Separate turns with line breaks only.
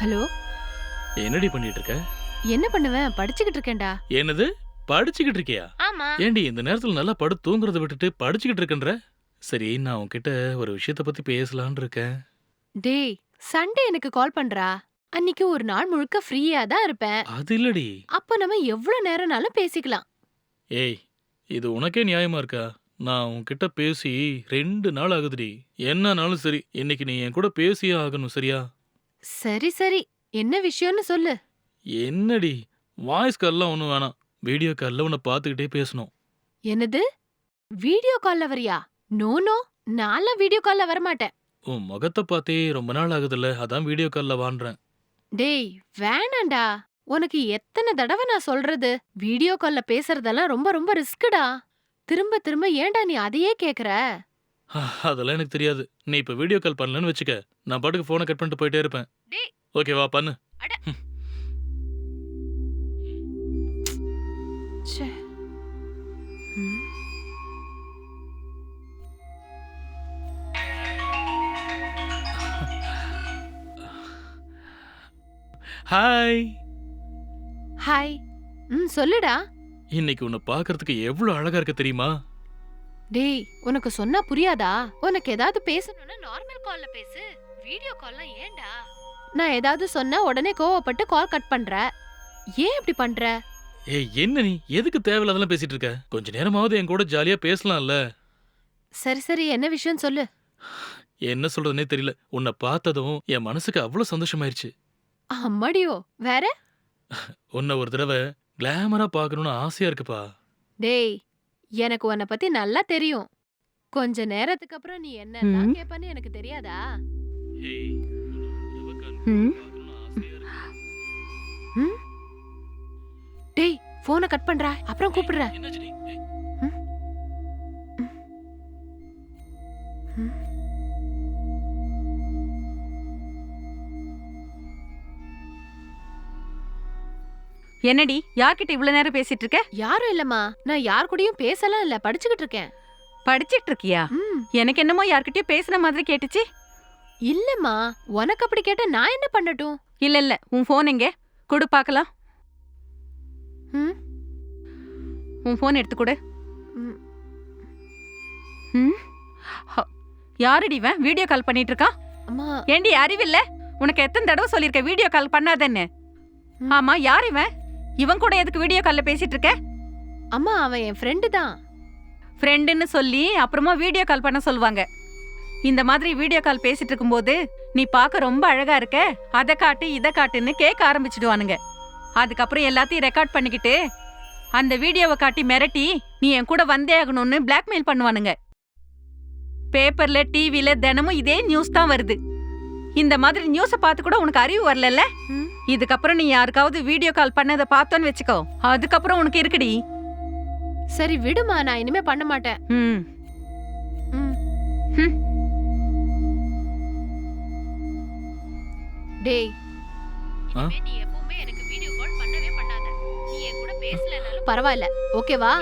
Hello,
என்னடி பண்ணிட்டு இருக்க?
என்ன பண்ணுவேன்? படிச்சுக்கிட்டு இருக்கேன்டா.
என்னது படிச்சுக்கிட்டு இருக்கியா?
ஆமா.
ஏண்டி இந்த நேரத்துல நல்லா படுத்து தூங்குறத விட்டுட்டு படிச்சுக்கிட்டு இருக்கன்ற? சரி, நான் உன்கிட்ட ஒரு விஷயத்த பத்தி பேசலான்னு இருக்கேன்.
டேய், சண்டே எனக்கு கால் பண்றா. அன்னைக்கு ஒரு நாள் முழுக்க ஃப்ரீயா தான் இருப்பேன்.
அது இல்லடி.
அப்ப நம்ம எவ்வளவு நேரம்னாலும் பேசிக்கலாம்.
ஏய், இது உனக்கே நியாயமா இருக்கா? நான் உன்கிட்ட பேசி 2 நாள் ஆகுதுடி. என்னனாலும் சரி, இன்னைக்கு நீ என் கூட பேசியே ஆகணும், சரியா?
சரி சரி, என்ன விஷயம்னு சொல்லு.
என்னடி, வாய்ஸ் கால்லாம் ஒன்றும் வேணாம். வீடியோ காலில் உன்னை பார்த்துக்கிட்டே பேசணும்.
என்னது? வீடியோ கால்ல வரியா? நோ நோ, நான்லாம் வீடியோ கால்ல வரமாட்டேன்.
உன் முகத்தை பார்த்தே ரொம்ப நாள் ஆகுதுல்ல, அதான் வீடியோ காலில் வாண்டுறேன்.
டேய், வேணாண்டா. உனக்கு எத்தனை தடவை நான் சொல்றது? வீடியோ கால்ல பேசுறதெல்லாம் ரொம்ப ரொம்ப ரிஸ்க்குடா. திரும்ப திரும்ப ஏன்டா நீ அதையே கேக்குற?
அதெல்லாம் எனக்கு தெரியாது. நீ இப்போ வீடியோ கால் பண்ணலன்னு வச்சுக்க, நான் பாட்டுக்கு ஃபோனை கட் பண்ணிட்டு போயிட்டே இருப்பேன்.
டேய்.
ஓகேவா, பண்ணு.
அட. ச்சே. ம்.
ஹாய்.
ஹாய். சொல்லுடா.
இன்னைக்கு உன்னை பார்க்கறதுக்கு எவ்வளவு அழகா இருக்க தெரியுமா?
டேய், உனக்கு சொன்னா புரியாதா? உனக்கு ஏதாவது பேசணும்னா நார்மல் கால்ல பேசு. வீடியோ கால்லாம் ஏன்டா? நான் ஏதாவது சொன்னா உடனே கோவப்பட்டு கால் கட் பண்ற. ஏன் இப்படி பண்ற?
ஏய், என்ன நீ எதுக்கு தேவையில்லாதெல்லாம் பேசிட்டு இருக்க? கொஞ்ச நேரமாவது என் கூட ஜாலியா பேசலாம்ல.
சரி சரி, என்ன விஷயம் சொல்லு.
என்ன சொல்றதுனே தெரியல. உன்னை பார்த்ததும் என் மனசுக்கு அவ்வளவு சந்தோஷமாயிருச்சு.
அம்மாடியோ, வேற?
உன்னை ஒரு தடவை கிளாமரா பார்க்கணும்னு ஆசையா இருக்குப்பா.
டேய், எனக்கு உன்னை பத்தி நல்லா தெரியும். கொஞ்ச நேரத்துக்கு அப்புறம் நீ என்னெல்லாம் கேப்பன்னு எனக்கு தெரியாதா? ம்? டேய், போனை கட் பண்றா, அப்புறம் கூப்பிடுறேன். ம்.
என்னடி, யார்கிட்ட இவ்வளவு நேரம் பேசிட்டு இருக்க?
யாரும் இல்லம்மா, நான் யார் கூடயும் பேசலாம் இல்ல, படிச்சுக்கிட்டு இருக்கேன்.
படிச்சிட்டு இருக்கியா? எனக்கு என்னமோ யார்கிட்டயும் பேசுன மாதிரி கேட்டுச்சு.
இல்லம்மா, உனக்கு அப்படி கேட்டா நான் என்ன பண்ணட்டும்?
இல்ல இல்ல, உன் போன் எங்க? கொடு பாக்கலாம்.
ம்?
உன் போன் எடுத்து கொடு.
ம்.
ம்? யாருடி இவன் வீடியோ கால் பண்ணிட்டு இருக்கான்?
அம்மா.
ஏண்டி, அறிவில்ல? உனக்கு எத்தனை தடவை சொல்லிருக்க வீடியோ கால் பண்ணாதன்னு? ஆமா, யார் இவன்? இவன் கூட எதுக்கு வீடியோ கால்ல பேசிட்டு இருக்க?
அம்மா, அவன் என் ஃப்ரெண்டு தான்.
ஃப்ரெண்டுன்னு சொல்லி அப்புறமா வீடியோ கால் பண்ண சொல்லுவாங்க. இந்த மாதிரி வீடியோ கால் பேசிட்டு இருக்கும்போது நீ பார்க்க ரொம்ப அழகா இருக்க, அதை காட்டு இதை காட்டுன்னு கேட்க ஆரம்பிச்சிடுவானுங்க. அதுக்கப்புறம் எல்லாத்தையும் ரெக்கார்ட் பண்ணிக்கிட்டு அந்த வீடியோவை காட்டி மிரட்டி நீ என் கூட வந்தே ஆகணும்னு பிளாக்மெயில் பண்ணுவானுங்க. பேப்பர்ல டிவில தினமும் இதே நியூஸ் தான் வருது. இந்த மாதிரி நியூஸை பார்த்து கூட உனக்கு அறிவு வரல. இதுக்கப்புறம் நீ யாருக்காவது வீடியோ கால் பண்ணதை பார்த்தோன்னு வச்சுக்கோ, அதுக்கப்புறம் உனக்கு இருக்குடி.
சரி விடுமா, நான் இனிமே பண்ண மாட்டேன்.
ம்.
ம்.
ம்.
டேய், இனிமே நீ எப்பவுமே எனக்கு வீடியோ கால் பண்ணவே பண்ணாத. நீ என் கூட பேசலனாலும் பரவாயில்ல, ஓகேவா?